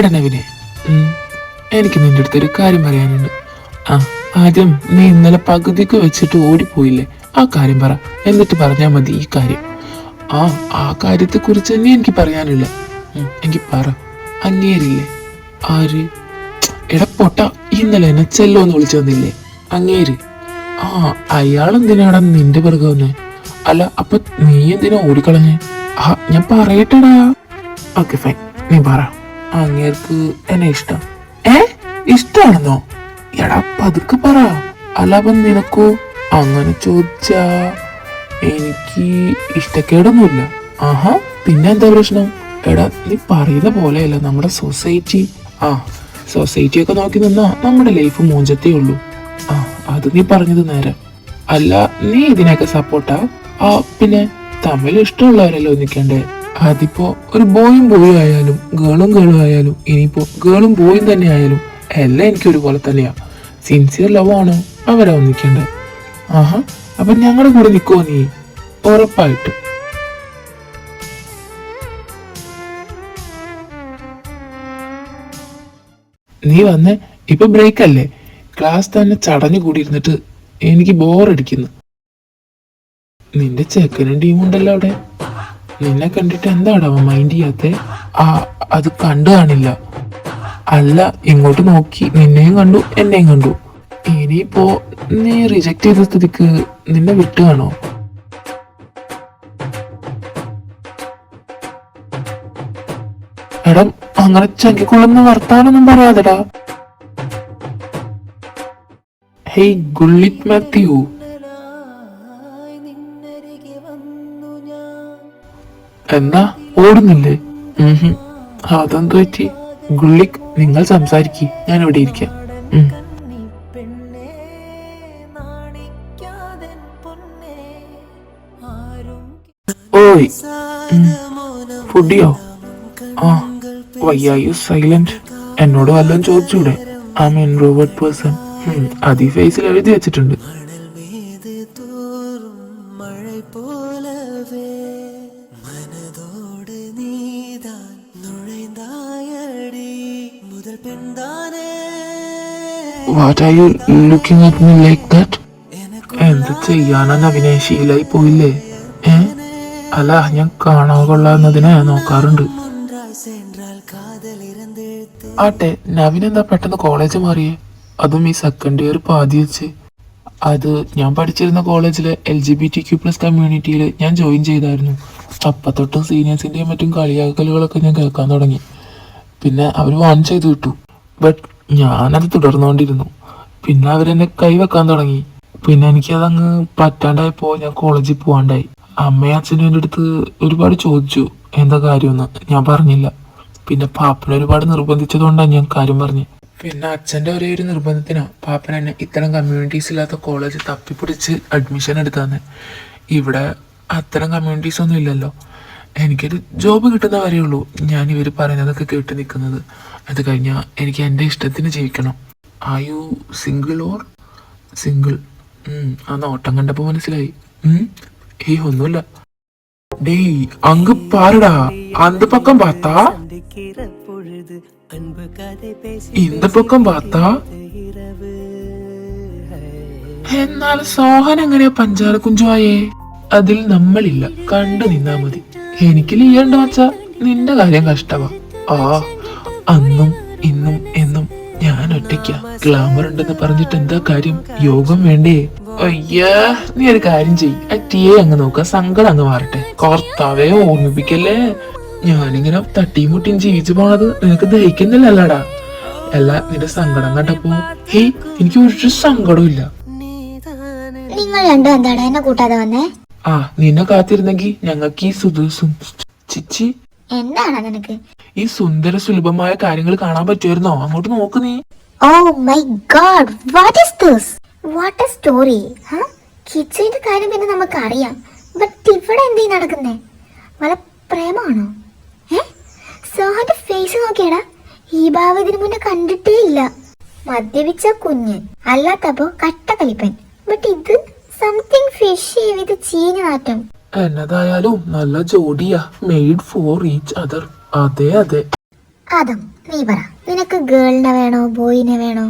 എടാ നവിനെ, എനിക്ക് നിന്റെ അടുത്തൊരു കാര്യം പറയാനുണ്ട്. ആദ്യം നീ ഇന്നലെ പകുതിക്ക് വെച്ചിട്ട് ഓടിപ്പോയില്ലേ, ആ കാര്യം പറ. എന്നിട്ട് പറഞ്ഞാൽ മതി ഈ കാര്യം. ആ കാര്യത്തെ കുറിച്ച് തന്നെ എനിക്ക് പറയാനില്ല. എനിക്ക് പറ. അങ്ങേരില്ലേ? ആര്? എടാ പൊട്ട, ഇന്നലെ എന്നെ ചെല്ലോന്ന് വിളിച്ചു വന്നില്ലേ അങ്ങേര്? അയാളെന്തിനാടാ നിന്റെ പിറകെ വന്നേ? അല്ല, അപ്പൊ നീ എന്തിനാ ഓടിക്കളഞ്ഞേ? ഞാൻ പറയട്ടെടാ. ഓക്കെ ഫൈൻ, നീ പറ. അങ്ങേർക്ക് എന്നെ ഇഷ്ടം? ഇഷ്ടാണെന്നോ? എടാ പതുക്കെ പറ. അല്ല അപ്പൊ നിനക്കോ? അങ്ങനെ ചോദിച്ചാ എനിക്ക് ഇഷ്ടക്കേടൊന്നുമില്ല. പിന്നെ എന്താ പ്രശ്നം? എടാ നീ പറയുന്ന പോലെയല്ല നമ്മുടെ സൊസൈറ്റി. സൊസൈറ്റി ഒക്കെ നോക്കി നിന്നാ നമ്മുടെ ലൈഫ് മൂഞ്ചത്തേ ഉള്ളൂ. അത് നീ പറഞ്ഞത് നേരെ. അല്ല, നീ ഇതിനൊക്കെ സപ്പോർട്ടാ? പിന്നെ തമ്മിൽ ഇഷ്ടമുള്ളവരല്ലോ നിൽക്കണ്ടേ. അതിപ്പോ ഒരു ബോയും ആയാലും ഗേളും ആയാലും, ഇനിയിപ്പോ ഗേളും ബോയും തന്നെ ആയാലും എല്ലാം എനിക്ക് ഒരുപോലെ തന്നെയാ. സിൻസിയർ ലവ് ആണ് അവരാ ഒന്നിക്കണ്ടേ. അപ്പൊ ഞങ്ങളുടെ കൂടെ നിൽക്കുവോ നീ? ഉറപ്പായിട്ട്. നീ വന്നേ, ഇപ്പൊ ബ്രേക്ക് അല്ലേ? ക്ലാസ് തന്നെ ചടഞ്ഞു കൂടിയിരുന്നിട്ട് എനിക്ക് ബോറടിക്കുന്നു. നിന്റെ ചെക്കനും ടീമുണ്ടല്ലോ അവിടെ. നിന്നെ കണ്ടിട്ട് എന്താടാ മൈൻഡ് ചെയ്യാത്തെ? അത് കണ്ടു കാണില്ല. അല്ല, ഇങ്ങോട്ട് നോക്കി നിന്നെയും കണ്ടു എന്നെയും കണ്ടു. ഇനിയിപ്പോ നീ റിജക്ട് ചെയ്ത സ്ഥിതിക്ക് നിന്നെ വിട്ടു കാണോ? എടാ അങ്ങനെ ചങ്കിക്കൊള്ളുന്ന വർത്താനൊന്നും പറയാതെടാ. ഹേയ് ഗുള്ളിത് മാത്യു, എന്നാ ഓടുന്നില്ലേ? അതെന്തു പറ്റി? ഗുള്ളിക്, നിങ്ങൾ സംസാരിക്ക്, ഞാൻ ഇവിടെ ഇരിക്കാം. ഓയ്, ഫുഡിയോ? Why are you silent? എന്നോട് വല്ലതും ചോദിച്ചൂടെ? I am introvert person. അത് ഈ ഫേസിൽ എഴുതി വെച്ചിട്ടുണ്ട്. What are you looking at me like that? എന്ത് ചെയ്യാനാ നവിനെ, ശീലായി പോയില്ലേ? അല്ല, ഞാൻ കാണാൻ കൊള്ളാവുന്നതിനെ നോക്കാറുണ്ട്. ആട്ടെ, നവിൻ എന്താ പെട്ടെന്ന് കോളേജ് മാറിയേ? അതും ഈ സെക്കൻഡ് ഇയർ പാതി വെച്ച്. അത് ഞാൻ പഠിച്ചിരുന്ന കോളേജിലെ LGBTQ+ കമ്മ്യൂണിറ്റിയിൽ ഞാൻ ജോയിൻ ചെയ്തായിരുന്നു. അപ്പൊ തൊട്ടും സീനിയേഴ്സിന്റെയും മറ്റും കളിയാക്കലുകളൊക്കെ ഞാൻ കേൾക്കാൻ തുടങ്ങി. പിന്നെ അവർ വാൺ ചെയ്ത് വിട്ടു. ബട്ട് ഞാനത് തുടർന്നുകൊണ്ടിരുന്നു. പിന്നെ അവരെന്നെ കൈവെക്കാൻ തുടങ്ങി. പിന്നെ എനിക്കതങ്ങ് പറ്റാണ്ടായപ്പോ ഞാൻ കോളേജിൽ പോവാണ്ടായി. അമ്മയും അച്ഛനും എൻ്റെ അടുത്ത് ഒരുപാട് ചോദിച്ചു എന്താ കാര്യമെന്ന്. ഞാൻ പറഞ്ഞില്ല. പിന്നെ പാപ്പനെ ഒരുപാട് നിർബന്ധിച്ചതുകൊണ്ടാണ് ഞാൻ കാര്യം പറഞ്ഞത്. പിന്നെ അച്ഛൻ്റെ ഒരേ ഒരു നിർബന്ധത്തിനാ പാപ്പൻ എന്നെ ഇത്തരം കമ്മ്യൂണിറ്റീസ് ഇല്ലാത്ത കോളേജ് തപ്പിപ്പിടിച്ച് അഡ്മിഷൻ എടുത്താന്ന്. ഇവിടെ അത്തരം കമ്മ്യൂണിറ്റീസ് ഒന്നും ഇല്ലല്ലോ. എനിക്കൊരു ജോബ് കിട്ടുന്ന വരെയുള്ളൂ ഞാൻ ഇവർ പറയുന്നതൊക്കെ കേട്ട് നിൽക്കുന്നത്. അത് കഴിഞ്ഞാൽ എനിക്ക് എൻ്റെ ഇഷ്ടത്തിന് ജീവിക്കണം. Are you single or single? ആ നോട്ടം കണ്ടപ്പോൾ മനസ്സിലായി. ഒന്നുമില്ല. டேய் அங்க பாருடா, அந்த பக்கம் பார்த்தா இந்த பக்கம் பார்த்தா. എന്നാൽ സോഹൻ എങ്ങനെയാ പഞ്ചാര കുഞ്ചുവായേ? അതിൽ നമ്മളില്ല, കണ്ടു നിന്നാ മതി. എനിക്ക് ലീയണ്ട വച്ചാ നിന്റെ കാര്യം കഷ്ടമാ. അന്നും ഇന്നും എന്നും ഞാൻ ഒറ്റയ്ക്ക. ഗ്ലാമർ ഉണ്ടെന്ന് പറഞ്ഞിട്ട് എന്താ കാര്യം? യോഗം വേണ്ടേ? അയ്യാ, നീ ഒരു കാര്യം ചെയ്യ്, അറ്റിയെ അങ്ങ് നോക്ക, സങ്കടം അങ്ങ് മാറട്ടെ. കർത്താവേ ഓർമ്മിപ്പിക്കല്ലേ. ഞാനിങ്ങനെ തട്ടിയും മുട്ടിയും ജീവിച്ചു പോണത് നിനക്ക് ദഹിക്കുന്നില്ലല്ലടാ. അല്ല, നിന്റെ സങ്കടം കണ്ടപ്പോ എനിക്ക് ഒരു സങ്കടവും ഇല്ല. നിങ്ങൾ രണ്ടും എന്താടാ എന്നെ കൂട്ടാതെ വന്നേ? നിന്നെ കാത്തിരുന്നെങ്കി ഞങ്ങൾക്ക് ഈ ചിച്ചി എന്താണ് നിനക്ക് ഈ സുന്ദര സുലഭമായ കാര്യങ്ങൾ കാണാൻ പറ്റുമായിരുന്നോ? അങ്ങോട്ട് നോക്ക് നീ. Oh my God, what is this? What a story. കിച്ചന്റെ കാര്യം പിന്നെ നമുക്ക് അറിയാം. ബട്ട് ഇവിടെ എന്തീ നടക്കുന്നേ? വല്ല പ്രേമാണോ? സോഹന്റെ ഫേസ് നോക്കിയടാ, ഈ ഭാവം ഇതിനു മുന്നേ കണ്ടിട്ടേ ഇല്ല. മദ്യപിച്ച കുഞ്ഞ്, അല്ലാത്തപ്പോ കട്ടകളിപ്പൻ. ബട്ട് ഇത് സംതിങ് ഫിഷി വിത്ത് ചീഞ്ഞ നാറ്റം. എന്നതായാലും നല്ല ജോഡിയാ, മെയ്ഡ് ഫോർ ഈച്ച് അതർ. അതെ അതെ. അതും നീ പറ, നിനക്ക് ഗേളിനെ വേണോ ബോയിനെ വേണോ?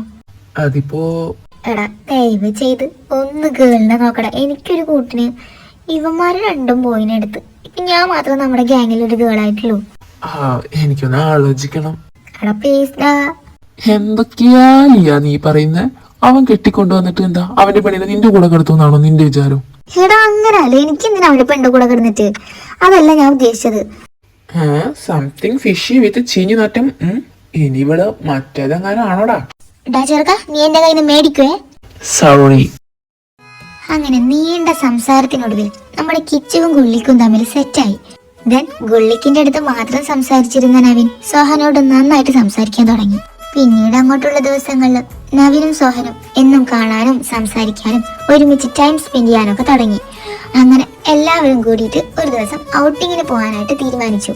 അതിപ്പോ എടാ ദയവ് ചെയ്ത് ഒന്ന് ഗേളിനെ നോക്കടാ. എനിക്കൊരു കൂട്ടിന് ഇവന്മാര് രണ്ടും ബോയിനെ എടുത്ത്, ഇപ്പൊ ഞാൻ മാത്രം നമ്മുടെ ഗ്യാങ്ങിൽ ഒരു ഗേളായിട്ടുള്ളൂ. എനിക്കൊന്ന് ആലോചിക്കണം. എടാ പ്ലീസ്. എന്തൊക്കെയാ ലിയ നീ പറയുന്നേ? അവൻ കെട്ടിക്കൊണ്ടുവന്നിട്ട് എന്താ അവന്റെ പെണ്ണിനെ നിന്റെ കൂടെ കിടത്തുന്നാണോ നിന്റെ വിചാരം? എടാ അങ്ങനല്ലേ, എനിക്ക് എന്തിനാ അവന്റെ പെണ്ണിന്റെ കൂടെ കിടന്നിട്ട്? അതല്ല ഞാൻ ഉദ്ദേശിച്ചത്. സംതിങ് ഫിഷി വിത്ത് ചീഞ്ഞു നാറ്റം. ഇനി ഇവിടെ മറ്റേതെങ്ങാനാണോടാ? ഡാ ചെറുക്ക, നീ എന്റെ കയ്യിൽ നിന്ന് മേടിക്കുവേ. സോറി. അങ്ങനെ നീണ്ട സംസാരത്തിനൊടുവിൽ നമ്മുടെ കിച്ചുവും ഗുള്ളിക്കും തമ്മിൽ സെറ്റായി. ദെൻ ഗുള്ളിക്കിന്റെ അടുത്ത് മാത്രം സംസാരിച്ചിരുന്ന നവീൻ സോഹനോട് നന്നായിട്ട് സംസാരിക്കാൻ തുടങ്ങി. പിന്നീട് അങ്ങോട്ടുള്ള ദിവസങ്ങളിൽ നവീനും സോഹനും എന്നും കാണാനും സംസാരിക്കാനും ഒരുമിച്ച് ടൈം സ്പെൻഡ് ചെയ്യാനൊക്കെ തുടങ്ങി. അങ്ങനെ എല്ലാവരും കൂടിയിട്ട് ഒരു ദിവസം ഔട്ടിങ്ങിന് പോകാനായിട്ട് തീരുമാനിച്ചു.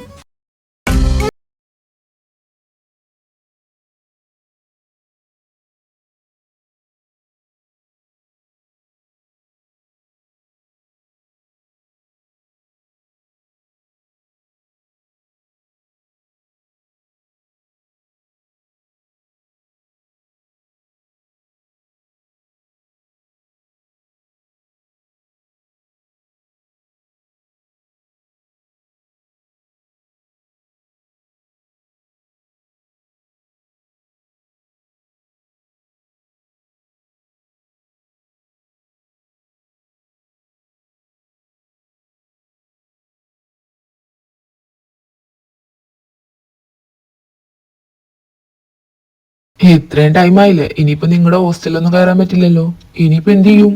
ഇത്രയും ടൈം ആയില്ലേ, ഇനിയിപ്പോ നിങ്ങളുടെ ഹോസ്റ്റലിലൊന്നും കയറാൻ പറ്റില്ലല്ലോ. ഇനിയിപ്പോ എന്ത് ചെയ്യും?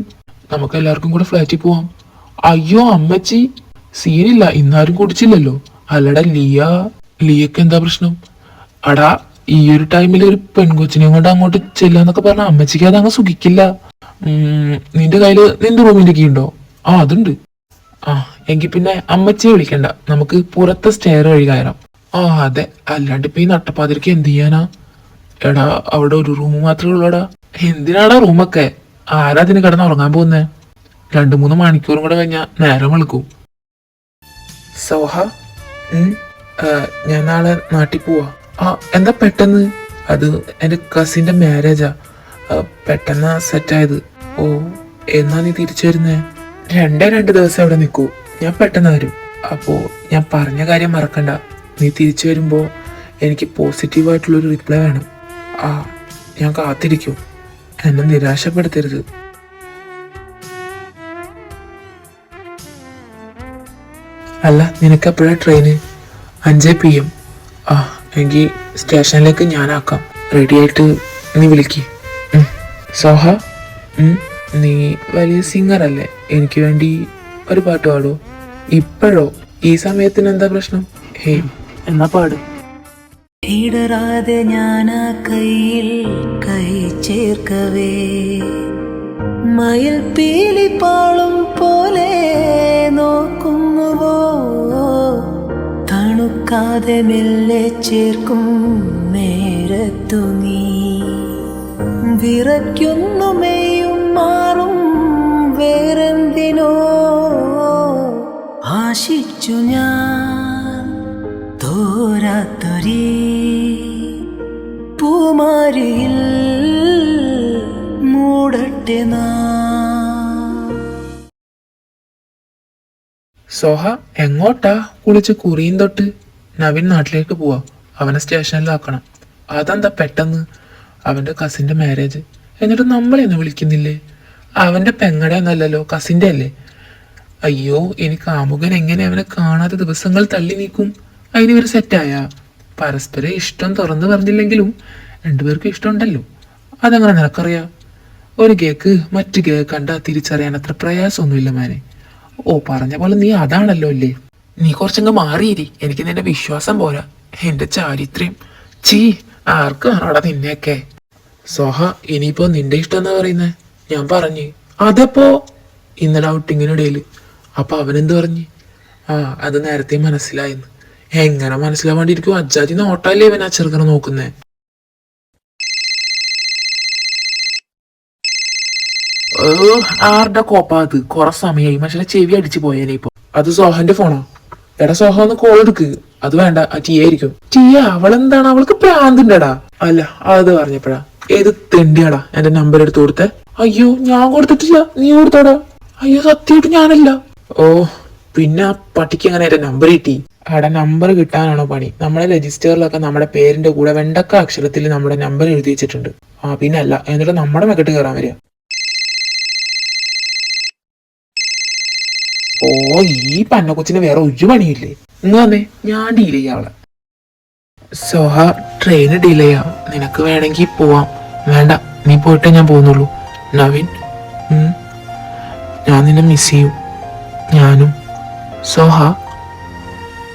നമുക്ക് എല്ലാവർക്കും കൂടെ ഫ്ലാറ്റിൽ പോവാം. അയ്യോ അമ്മച്ചി, സീനില്ല, ഇന്നാരും കുടിച്ചില്ലല്ലോ. അല്ലടാ ലിയക്ക് എന്താ പ്രശ്നം? അടാ ഈ ഒരു ടൈമിൽ ഒരു പെൺകൊച്ചിനെ കൊണ്ട് അങ്ങോട്ട് ചെല്ലാന്നൊക്കെ പറഞ്ഞ അമ്മച്ചിക്ക് അതങ്ങ് സുഖിക്കില്ല. നിന്റെ കയ്യില് നിന്റെ റൂമിന്റെ കീ ഉണ്ടോ? അതുണ്ട്. എങ്കിൽ പിന്നെ അമ്മച്ചിയെ വിളിക്കണ്ട, നമുക്ക് പുറത്തെ സ്റ്റെയർ വഴി കയറാം. അതെ, അല്ലാണ്ട് ഇപ്പൊ ഈ നട്ടപ്പാതിരിക്ക് എന്ത് ചെയ്യാനാ? എടാ അവിടെ ഒരു റൂം മാത്രമേ ഉള്ളൂടാ. എന്തിനാടാ റൂമൊക്കെ? ആരാ അതിന് കിടന്ന് ഉറങ്ങാൻ പോകുന്നേ? 2-3 മണിക്കൂറും കൂടെ കഴിഞ്ഞാ നേരം വെളുക്കും. സോഹ, ഞാൻ നാളെ നാട്ടിൽ പോവാ. എന്താ പെട്ടെന്ന്? അത് എന്റെ കസിന്റെ മാരേജാ, പെട്ടെന്ന് സെറ്റായത്. എന്നാ നീ തിരിച്ചു വരുന്നേ? 2 ദിവസം അവിടെ നിൽക്കൂ, ഞാൻ പെട്ടെന്ന് വരും. അപ്പോ ഞാൻ പറഞ്ഞ കാര്യം മറക്കണ്ട, നീ തിരിച്ചു വരുമ്പോ എനിക്ക് പോസിറ്റീവായിട്ടുള്ളൊരു റിപ്ലൈ വേണം. ഞാൻ കാത്തിരിക്കും, എന്നെ നിരാശപ്പെടുത്തരുത്. അല്ല നിനക്ക് എപ്പോഴാ ട്രെയിന്? 5 PM. എങ്കിൽ സ്റ്റേഷനിലേക്ക് ഞാനാക്കാം. റെഡി ആയിട്ട് നീ വിളിക്ക്. സോഹ, നീ വലിയ സിംഗർ അല്ലേ, എനിക്ക് വേണ്ടി ഒരു പാട്ട് പാടോ? ഇപ്പോഴോ? ഈ സമയത്തിന് എന്താ പ്രശ്നം? എന്നാ പാട്. ഇടറാതെ ഞാനാ കയ്യിൽ കൈ ചേർക്കവേ, മയിൽ പീലി പാളും പോലെ നോക്കുന്നുവോ, തണുക്കാതെ മെല്ലെ ചേർക്കും നേരത്തു നീ വിറയ്ക്കുന്നു മെയ്യും മാറും വേറെന്തിനോ ആശിച്ചു ഞാൻ തോരാത്തൊരീ പൂമാരിയിൽ മൂടട്ടെ നാ. സോഹ എങ്ങോട്ടാ? കുളിച്ച് കുറിയും തൊട്ട്. നവീൻ നാട്ടിലേക്ക് പോവാ, അവനെ സ്റ്റേഷനിലാക്കണം. അതെന്താ പെട്ടെന്ന്? അവന്റെ കസിന്റെ മാരേജ്, എന്നിട്ട് നമ്മളെന്ന് വിളിക്കുന്നില്ലേ? അവന്റെ പെങ്ങടെ എന്നല്ലല്ലോ, കസിന്റെ അല്ലേ? അയ്യോ, എനിക്ക് കാമുകൻ എങ്ങനെ അവനെ കാണാത്ത ദിവസങ്ങൾ തള്ളി നീക്കും? അതിനിവർ സെറ്റായ പരസ്പരം ഇഷ്ടം തുറന്നു പറഞ്ഞില്ലെങ്കിലും 2 പേർക്കും ഇഷ്ടമുണ്ടല്ലോ. അതങ്ങനെ നിനക്കറിയാം. ഒരു കേക്ക് മറ്റു കേക്ക് കണ്ടാ തിരിച്ചറിയാൻ അത്ര പ്രയാസമൊന്നുമില്ല മാനെ. പറഞ്ഞ പോലെ നീ അതാണല്ലോ അല്ലേ? നീ കുറച്ചങ്ങ് മാറിയിരി, എനിക്ക് നിന്റെ വിശ്വാസം പോരാ. എന്റെ ചാരിത്രം ആർക്ക് കാണാടാ നിന്നെയൊക്കെ? സോഹ, ഇനിയിപ്പോ നിന്റെ ഇഷ്ടം എന്നാ പറയുന്നേ? ഞാൻ പറഞ്ഞു അതപ്പോ ഇന്നലെ ഔട്ടിങ്ങിനിടയില്. അപ്പൊ അവനെന്ത് പറഞ്ഞു? അത് നേരത്തെ മനസ്സിലായിന്ന്. എങ്ങനെ മനസ്സിലാവാണ്ടിരിക്കും? അജാതി നോട്ടല്ലേ ഇവൻ ആ ചെറുക്കനെ നോക്കുന്നേ. ആരുടെ കോപ്പാ അത്? കുറെ സമയമായി മനുഷ്യനെ ചെവി അടിച്ചു പോയേനെ. ഇപ്പൊ അത് സോഹന്റെ ഫോണോ? എടാ സോഹ ഒന്ന് കോൾ എടുക്ക്, അത് വേണ്ട, ആ ടിയ ആയിരിക്കും. ടിയ അവളെന്താണ്, അവൾക്ക് പ്രാന്തുണ്ടടാ. അല്ല അത് പറഞ്ഞപ്പോഴാ ഏത് തെണ്ടിയാടാ എന്റെ നമ്പർ എടുത്ത് കൊടുത്തേ? അയ്യോ ഞാൻ കൊടുത്തിട്ടില്ല, നീ കൊടുത്തോടാ. അയ്യോ സത്യമായിട്ട് ഞാനല്ല. ഓ പിന്നെ ആ പട്ടിക്ക് എങ്ങനെ എന്റെ നമ്പർ കിട്ടി? അവിടെ നമ്പർ കിട്ടാനാണോ പണി? നമ്മുടെ രജിസ്റ്ററിലൊക്കെ നമ്മുടെ പേരിന്റെ കൂടെ വെണ്ടക്ക അക്ഷരത്തിൽ നമ്മുടെ നമ്പർ എഴുതി വെച്ചിട്ടുണ്ട്. ആ പിന്നെ അല്ല, എന്നിട്ട് നമ്മുടെ മെക്കെട്ട് കയറാൻ വരിക. ഓ ഈ പന്നക്കൊച്ചിന് വേറെ ഒരു പണിയില്ലേ? ഇന്ന് വന്നേ, ഞാൻ ഡീൽ ചെയ്യാം അവളെ. സോഹ ട്രെയിന് ഡീൽ ചെയ്യാം, നിനക്ക് വേണമെങ്കിൽ പോവാം. വേണ്ട, നീ പോയിട്ടേ ഞാൻ പോകുന്നുള്ളൂ. നവീൻ ഞാൻ നിന്നെ മിസ് ചെയ്യും. ഞാനും. സോഹ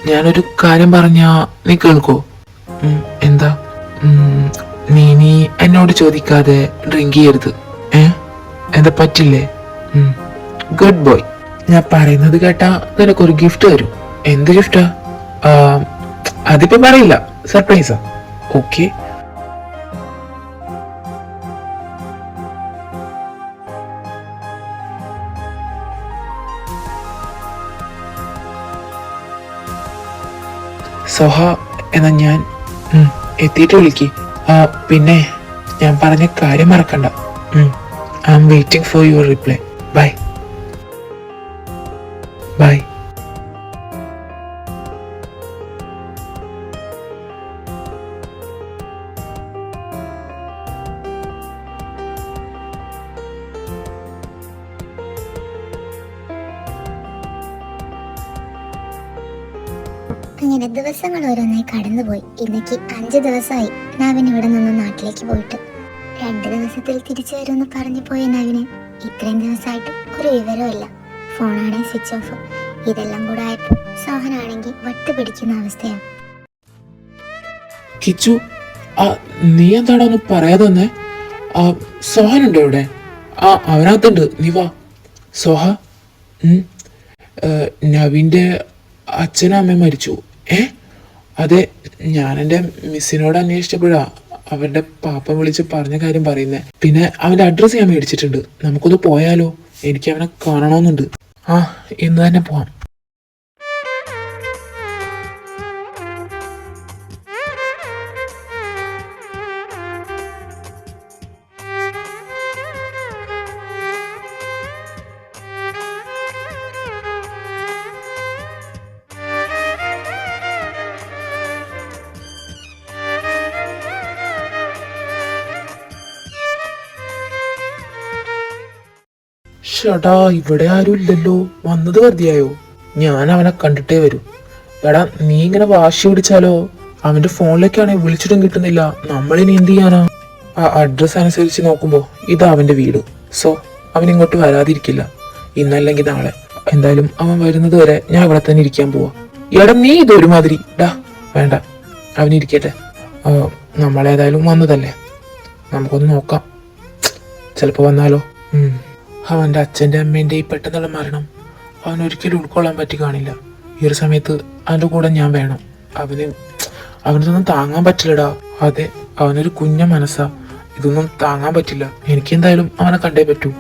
ഞാനൊരു കാര്യം പറഞ്ഞാ നീ കേൾക്കോ? എന്താ? നീ എന്നോട് ചോദിക്കാതെ ഡ്രിങ്ക് ചെയ്യരുത്. എന്താ പറ്റില്ലേ? Good boy. ഞാൻ പറയുന്നത് കേട്ടാ നിനക്കൊരു ഗിഫ്റ്റ് തരും. എന്ത് ഗിഫ്റ്റാ? അതിപ്പോ പറയില്ല, സർപ്രൈസാ. ഓക്കെ. സോഹ എന്നാ ഞാൻ എത്തിയിട്ട് വിളിക്ക്. പിന്നെ ഞാൻ പറഞ്ഞ കാര്യം മറക്കണ്ട. I am waiting for your reply. Bye bye. അങ്ങനെ ദിവസങ്ങൾ ഓരോന്നായി കടന്നുപോയി. ഇന്നേക്ക് 5 ദിവസമായി നവീൻ ഇവിടെ നിന്ന് നാട്ടിലേക്ക് പോയിട്ട്. 2 ദിവസത്തിൽ തിരിച്ചു വരുമെന്ന് പറഞ്ഞു പോയ നവീന് ഇത്രയും ദിവസമായിട്ട് ഒരു വിവരമില്ല. ഫോണാണെ സ്വിച്ച് ഓഫ്. ഇതെല്ലാം കൂടെ ആയപ്പോൾ സോഹനാണെങ്കിൽ വട്ട് പിടിക്കുന്ന അവസ്ഥയാണ്. കിച്ചു, നീ എന്താടാ ഒന്ന് പറയാതെ തന്നെ? സോഹനുണ്ടോ ഇവിടെ? അവനകത്തുണ്ട്, നീ വാ. സോഹ, നവീന്റെ അച്ഛനും അമ്മയും മരിച്ചു. അതെ, ഞാൻ എൻ്റെ മിസ്സിനോട് അന്വേഷിച്ചപ്പോഴാ അവന്റെ പാപ്പ വിളിച്ച് പറഞ്ഞ കാര്യം പറയുന്നേ. പിന്നെ അവന്റെ അഡ്രസ്സ് ഞാൻ മേടിച്ചിട്ടുണ്ട്. നമുക്കൊന്ന് പോയാലോ? എനിക്ക് അവനെ കാണണമെന്നുണ്ട്. ഇന്ന് തന്നെ പോവാം. ഷടാ, ഇവിടെ ആരും ഇല്ലല്ലോ. വന്നത് വെറുതെയായോ? ഞാൻ അവനെ കണ്ടിട്ടേ വരൂ. എടാ നീ ഇങ്ങനെ വാശി പിടിച്ചാലോ? അവന്റെ ഫോണിലേക്കാണെങ്കിൽ വിളിച്ചിട്ടും കിട്ടുന്നില്ല. നമ്മളിനി എന്ത് ചെയ്യാനാ? ആ അഡ്രസ് അനുസരിച്ച് നോക്കുമ്പോ ഇതാ അവന്റെ വീട്. സോ അവൻ ഇങ്ങോട്ട് വരാതിരിക്കില്ല, ഇന്നല്ലെങ്കിൽ നാളെ. എന്തായാലും അവൻ വരുന്നത് വരെ ഞാൻ ഇവിടെ തന്നെ ഇരിക്കാൻ പോവാ. എടാ നീ ഇതൊരുമാതിരി. വേണ്ട, അവനിരിക്കട്ടെ. നമ്മളേതായാലും വന്നതല്ലേ, നമുക്കൊന്ന് നോക്കാം. ചിലപ്പോ വന്നാലോ. അവന്റെ അച്ഛൻ്റെ അമ്മേൻ്റെ ഈ പെട്ടെന്നുള്ള മരണം അവനൊരിക്കലും ഉൾക്കൊള്ളാൻ പറ്റി കാണില്ല. ഈ ഒരു സമയത്ത് അവൻ്റെ കൂടെ ഞാൻ വേണം. അവനൊന്നും താങ്ങാൻ പറ്റില്ലടാ. അതെ, അവനൊരു കുഞ്ഞ മനസ്സാ. ഇതൊന്നും താങ്ങാൻ പറ്റില്ല. എനിക്കെന്തായാലും അവനെ കണ്ടേ പറ്റൂ.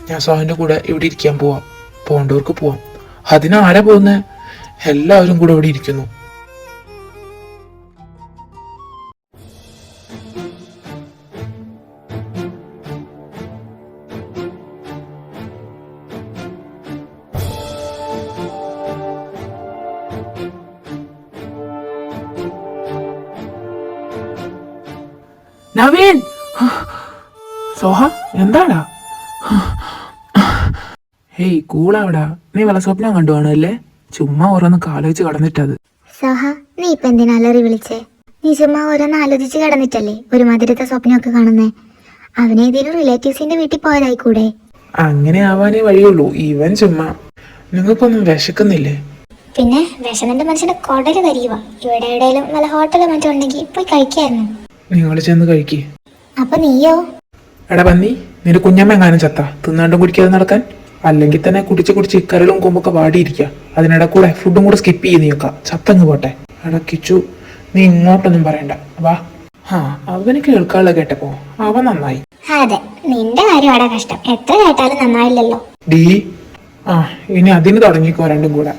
ഞാൻ സോഹന്റെ കൂടെ ഇവിടെ ഇരിക്കാൻ പോവാം. പോണ്ടവർക്ക് പോവാം. അതിനാരാ പോകുന്നേ? എല്ലാവരും കൂടെ ഇവിടെ ഇരിക്കുന്നു. നവീൻ! സോഹ എന്താടാ? ഹേയ് കൂളാവിടാ. നീ വല്ല സ്വപ്നം കണ്ടു കാണുമല്ലേ? ചുമ്മാ ഓരോന്ന് കാലോചിച്ച് കടന്നിട്ടത്. സോഹ, നീ ഇപ്പൊ എന്തിനാ അലറി വിളിച്ചേ? നീ ചുമ്മാ ഓരോന്ന് ആലോചിച്ച് കിടന്നിട്ടല്ലേ ഒരു മധുരത്തെ സ്വപ്നമൊക്കെ കാണുന്നേ? അവനേതേലും റിലേറ്റീവ്സിന്റെ വീട്ടിൽ പോയതായിക്കൂടെ? അങ്ങനെ ആവാനേ വഴിയുള്ളൂ. ഇവൻ ചുമ്മാ. നിങ്ങൾക്കൊന്നും വിശക്കുന്നില്ലേ? പിന്നെ വിശന്നിന്റെ മനുഷ്യന്റെ കൊടല് കരിയുക. ഇവിടെ എവിടെയെങ്കിലും വല്ല ഹോട്ടലോ മറ്റോ ഉണ്ടെങ്കിൽ പോയി കഴിക്കായിരുന്നു. നിങ്ങൾ ചെന്ന് കഴിക്കേ. അപ്പൊ നീയോ? എടാ പന്നി, നിന്റെ കുഞ്ഞമ്മ എങ്ങാനും ചത്ത തിന്നാണ്ടും കുടിക്കാതെ നടക്കാൻ? അല്ലെങ്കിൽ തന്നെ കുടിച്ച് കരളും കൊമ്പൊക്കെ വാടിയിരിക്കുക. അതിനിടെ കൂടെ ഫുഡും കൂടെ സ്കിപ്പ് ചെയ്ത് നീക്ക. ചത്തങ്ങ് പോട്ടെ. എടാ കിച്ചു, നീ ഇങ്ങോട്ടൊന്നും പറയണ്ട, വാ. അവന് കേൾക്കാനുള്ള കേട്ടപ്പോ അവൻ നന്നായി. അതെ, നിന്റെ കാര്യം അവിടെ കഷ്ടം. എത്ര കേട്ടാലും നന്നായില്ലല്ലോ. ഡീ, ഇനി അതിന് തുടങ്ങിക്കോ രണ്ടും കൂടെ.